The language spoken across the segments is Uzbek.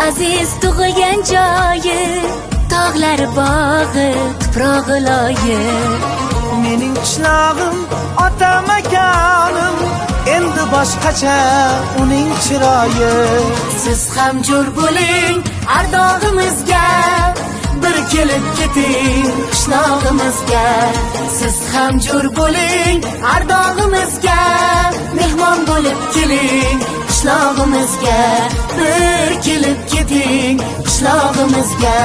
aziz tug'ilgan joyi, tog'lar bog'i, tuprog'i loyi. Mening qishlog'im, ota makanim, endi boshqacha uning chiroyi. Siz ham jo'r bo'ling ardog'imizga, bir kelib keting qishlog'imizga. Siz ham jo'r bo'ling ardog'imizga, mehmon bo'lib keling qishlog'imizga. Bir kelib keting qishlog'imizga.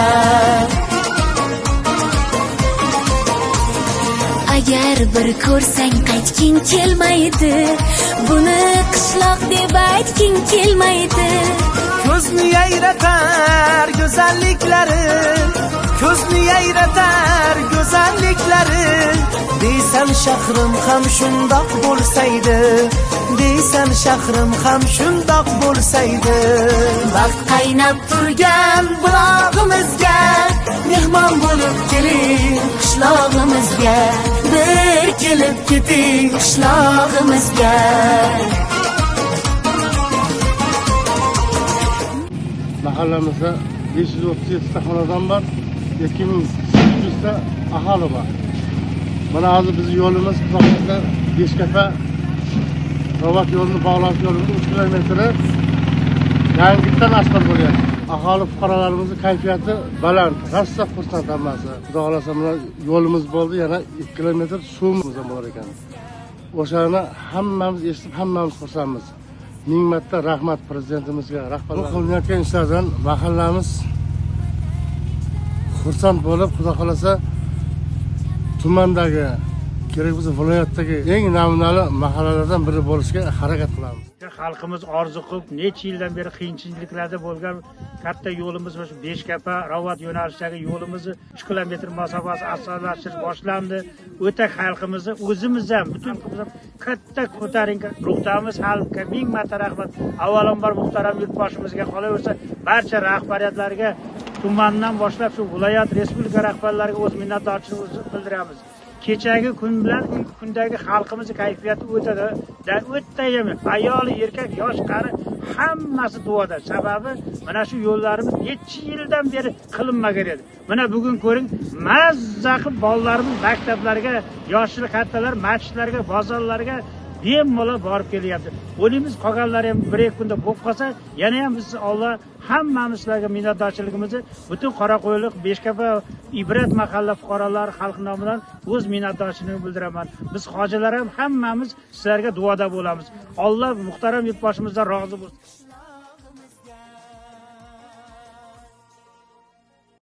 Agar bir ko'rsang qaytging kelmaydi, buni qishloq deb aytging kelmaydi. Ko'zni yayratar go'zalliklari, ko'zni yayratar go'zalliklari. Deysan shahrim ham shundoq bo'lsaydi, deysan shahrim ham shundoq bo'lsaydi. Vaqt qaynab turgan bulog'imizga, mehmon bo'lib keling qishlog'imizga. Bir kelib keting qishlog'imizga. Mahallamizda 537 ta xonadon bor, 2800 ta aholi bor. Mana hozir biz yo'limiz Toshkentda Beshkapa Robot yo'lini bog'lash yo'limiz 3 kilometr yangidan asfalt bo'lyapti. Aholi fuqarolarimizni kayfiyati baland, rosa xursand hammasi. Xudo xolasa mana yo'limiz bo'ldi, yana 2 kilometr suvimiz ham bor ekan. O'shani hammamiz eshitib, hammamiz xursandmiz. Ming marta rahmat prezidentimizga, rahbarlarga. Bu qilinayotgan ishlardan mahallamiz xursand bo'lib, Xudo xolasa tumandagi, kerak bo'lsa viloyatdagi eng namunali mahallalardan biri bo'lishga harakat qilamiz. Xalqimiz orzu qilib, necha yildan beri qiyinchiliklarda bo'lgan katta yo'limiz va shu Beshkapa Ravot yo'nalishidagi yo'limizni 3 kilometr masofasi asfaltlashtirish boshlandi. O'ta xalqimizni o'zimiz ham butun katta ko'tarinki ruhdamiz xalqqa ming marta rahmat. Avvalambor muhtaram yurtboshimizga, qolaversa barcha rahbariyatlarga tumandan boshlab shu viloyat respublika rahbarlariga o'z minnatdorchiligimizni bildiramiz. Kechagi kun bilan kundagi xalqimiz kayfiyati o'tadi. O'ta ham ayol, erkak, yosh, qari hammasi duoda. Sababi mana shu yo'llarimiz necha yildan beri qilinmagan edi. Mana bugun ko'ring, mazza qilib bolalarimiz maktablarga, yoshlar kattalar masjidlarga, bozorlarga bemalol borib kelyapti. O'limiz qolganlari ham bir kunda bo'lib qolsa, yana ham biz Alloh hammamiz sizlarga minnatdorchiligimizni butun Qoraqo'yliq, Beshkapa, Ibrat mahalla fuqarolari xalq nomidan o'z minnatdorchiligimni bildiraman. Biz hojilar ham hammamiz sizlarga duoda bo'lamiz. Alloh muhtaram yurtboshimizdan rozi bo'lsin.